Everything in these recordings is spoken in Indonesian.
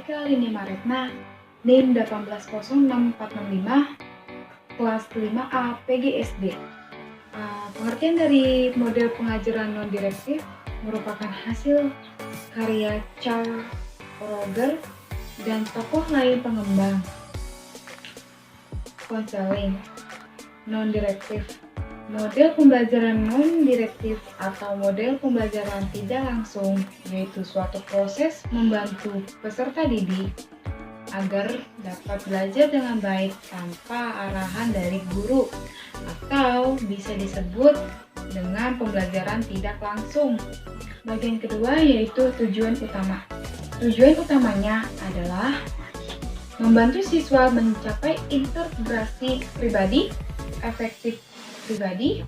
Eka Lini Maretna, NIM 1806465, kelas 5A PGSD. Pengertian dari model pengajaran non-direktif merupakan hasil karya Charles Roger dan tokoh lain pengembang. Konseling non-direktif, model pembelajaran non-direktif atau model pembelajaran tidak langsung, yaitu suatu proses membantu peserta didik agar dapat belajar dengan baik tanpa arahan dari guru, atau bisa disebut dengan pembelajaran tidak langsung. Bagian kedua yaitu tujuan utama. Tujuan utamanya adalah membantu siswa mencapai integrasi pribadi, efektif pribadi,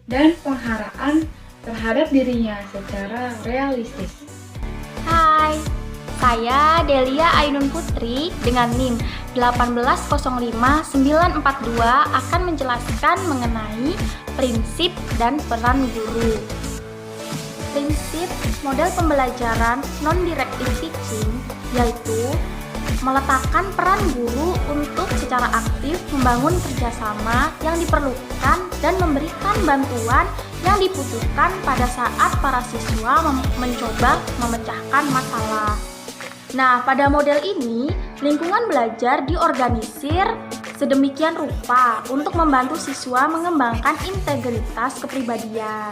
dan penghargaan terhadap dirinya secara realistis. Hai, saya Delia Ainun Putri dengan NIM 1805942 akan menjelaskan mengenai prinsip dan peran guru. Prinsip model pembelajaran non-directive teaching yaitu meletakkan peran guru untuk secara aktif membangun kerjasama yang diperlukan dan memberikan bantuan yang dibutuhkan pada saat para siswa mencoba memecahkan masalah. Nah, pada model ini, lingkungan belajar diorganisir sedemikian rupa untuk membantu siswa mengembangkan integritas kepribadian.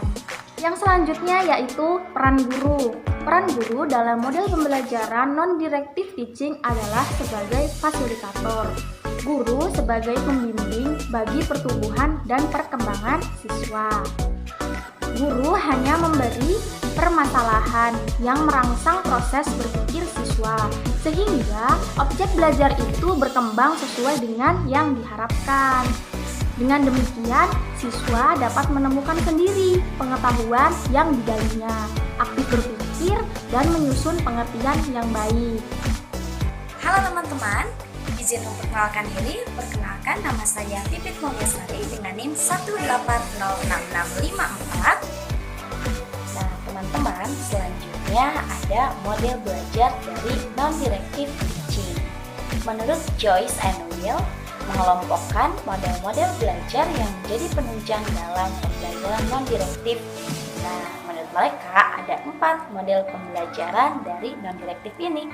Yang selanjutnya yaitu peran guru. Peran guru dalam model pembelajaran non-directive teaching adalah sebagai fasilitator. Guru sebagai pembimbing bagi pertumbuhan dan perkembangan siswa. Guru hanya memberi permasalahan yang merangsang proses berpikir siswa, sehingga objek belajar itu berkembang sesuai dengan yang diharapkan. Dengan demikian, siswa dapat menemukan sendiri pengetahuan yang digalinya, aktif berpikir, dan menyusun pengertian yang baik. Halo teman-teman, izin memperkenalkan diri. Perkenalkan, nama saya Pipit Mogesari dengan NIM 1806654. Nah, teman-teman, selanjutnya ada model belajar dari non-directive teaching. Menurut Joyce and Will, mengelompokkan model-model belajar yang menjadi penunjang dalam pembelajaran non-direktif. Nah, menurut mereka ada 4 model pembelajaran dari non-direktif ini.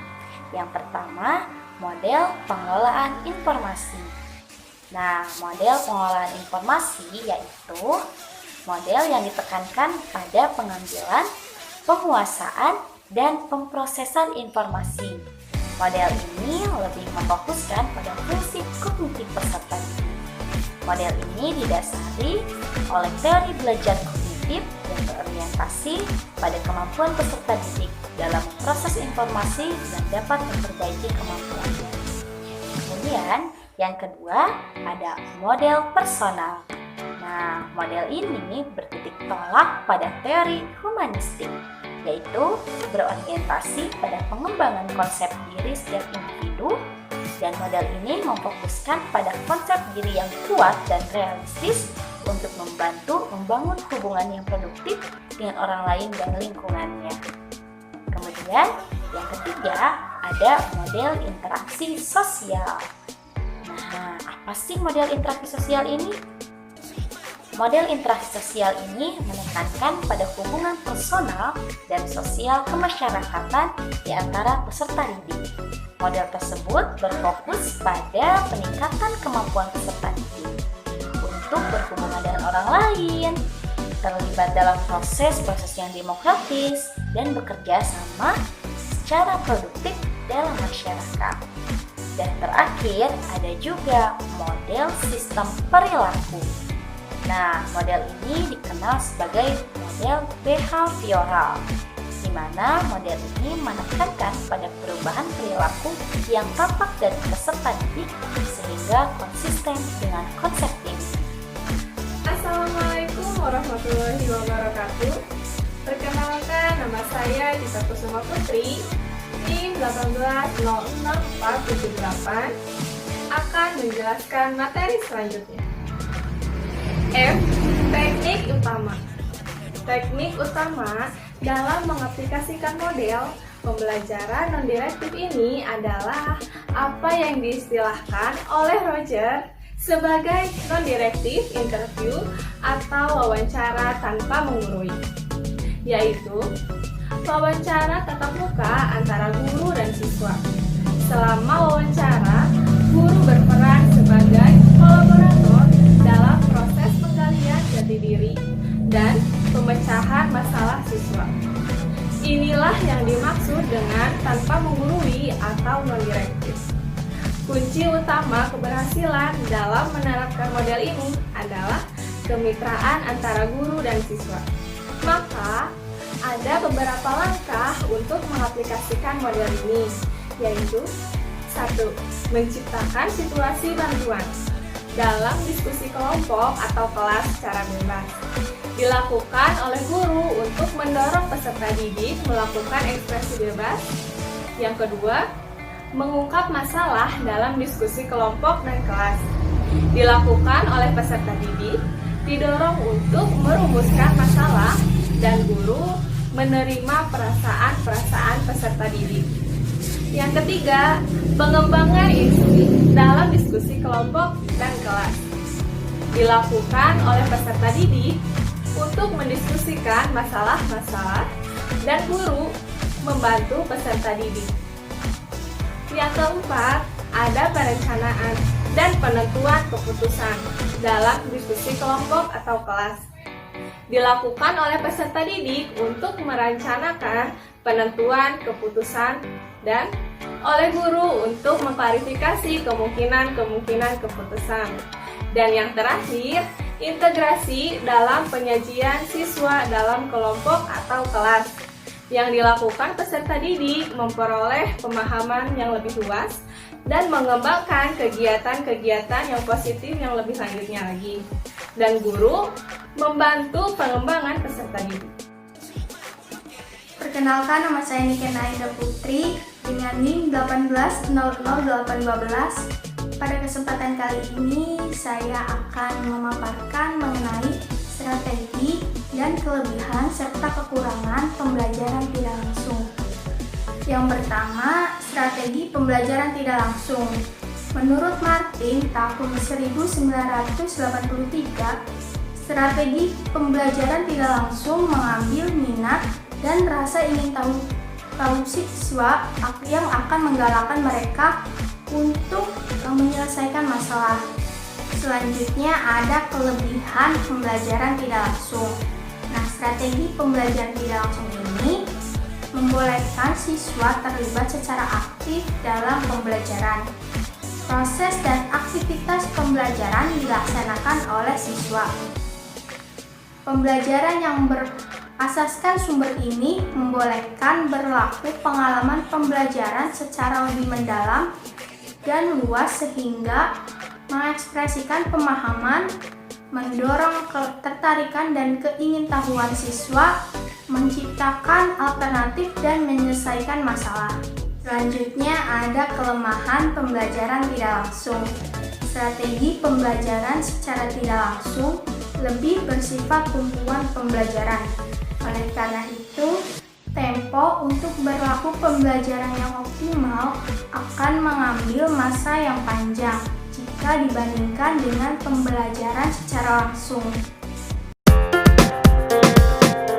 Yang pertama, model pengelolaan informasi. Nah, model pengelolaan informasi yaitu model yang ditekankan pada pengambilan, penguasaan, dan pemrosesan informasi. Model ini lebih memfokuskan pada fungsi kognitif peserta didik. Model ini didasari oleh teori belajar kognitif yang berorientasi pada kemampuan peserta didik dalam proses informasi dan dapat memperbaiki kemampuannya. Kemudian, yang kedua ada model personal. Nah, model ini bertitik tolak pada teori humanistik, yaitu berorientasi pada pengembangan konsep diri setiap individu, dan model ini memfokuskan pada konsep diri yang kuat dan realistis untuk membantu membangun hubungan yang produktif dengan orang lain dan lingkungannya. Kemudian yang ketiga ada model interaksi sosial. Nah, apa sih model interaksi sosial ini? Model interaksi sosial ini menekankan pada hubungan personal dan sosial kemasyarakatan di antara peserta didik. Model tersebut berfokus pada peningkatan kemampuan peserta didik untuk berhubungan dengan orang lain, terlibat dalam proses-proses yang demokratis, dan bekerja sama secara produktif dalam masyarakat. Dan terakhir, ada juga model sistem perilaku. Nah, model ini dikenal sebagai model behavioral, di mana model ini menekankan pada perubahan perilaku yang tampak dari peserta didik sehingga konsisten dengan konsep ini. Assalamualaikum warahmatullahi wabarakatuh. Perkenalkan, nama saya Dita Kusuma Putri, NIM 1806478, akan menjelaskan materi selanjutnya. F. Teknik utama. Teknik utama dalam mengaplikasikan model pembelajaran non-direktif ini adalah apa yang diistilahkan oleh Roger sebagai non-direktif interview atau wawancara tanpa menggurui, yaitu wawancara tatap muka antara guru dan siswa. Selama wawancara, guru berperan sebagai kolaborator dalam proses penggalian jati diri dan pemecahan masalah siswa. Inilah yang dimaksud dengan tanpa menggurui atau non-direktif. Kunci utama keberhasilan dalam menerapkan model ini adalah kemitraan antara guru dan siswa. Maka, ada beberapa langkah untuk mengaplikasikan model ini, yaitu 1. Menciptakan situasi bantuan dalam diskusi kelompok atau kelas secara bebas. Dilakukan oleh guru untuk mendorong peserta didik melakukan ekspresi bebas. Yang kedua, mengungkap masalah dalam diskusi kelompok dan kelas. Dilakukan oleh peserta didik, didorong untuk merumuskan masalah dan guru menerima perasaan-perasaan peserta didik. Yang ketiga, pengembangan insight dalam diskusi kelompok dan kelas. Dilakukan oleh peserta didik untuk mendiskusikan masalah-masalah dan guru membantu peserta didik. Yang keempat, ada perencanaan dan penentuan keputusan dalam diskusi kelompok atau kelas. Dilakukan oleh peserta didik untuk merencanakan penentuan keputusan dan oleh guru untuk mengklarifikasi kemungkinan-kemungkinan keputusan. Dan yang terakhir, integrasi dalam penyajian siswa dalam kelompok atau kelas. Yang dilakukan peserta didik memperoleh pemahaman yang lebih luas dan mengembangkan kegiatan-kegiatan yang positif yang lebih lanjutnya lagi. Dan guru membantu pengembangan peserta didik. Perkenalkan, nama saya Niken Aida Putri dengan NIM 1800812. Pada kesempatan kali ini saya akan memaparkan mengenai strategi dan kelebihan serta kekurangan pembelajaran tidak langsung. Yang pertama, strategi pembelajaran tidak langsung. Menurut Martin tahun 1983, strategi pembelajaran tidak langsung mengambil minat dan rasa ingin tahu siswa yang akan menggalakkan mereka untuk menyelesaikan masalah. Selanjutnya ada kelebihan pembelajaran tidak langsung. Nah, strategi pembelajaran tidak langsung ini membolehkan siswa terlibat secara aktif dalam pembelajaran. Proses dan aktivitas pembelajaran dilaksanakan oleh siswa. Pembelajaran yang berasaskan sumber ini membolehkan berlaku pengalaman pembelajaran secara lebih mendalam dan luas sehingga mengekspresikan pemahaman, mendorong ketertarikan dan keingintahuan siswa, menciptakan alternatif dan menyelesaikan masalah. Selanjutnya ada kelemahan pembelajaran tidak langsung. Strategi pembelajaran secara tidak langsung lebih bersifat tumpuan pembelajaran. Oleh karena itu, tempo untuk berlaku pembelajaran yang optimal akan mengambil masa yang panjang jika dibandingkan dengan pembelajaran secara langsung.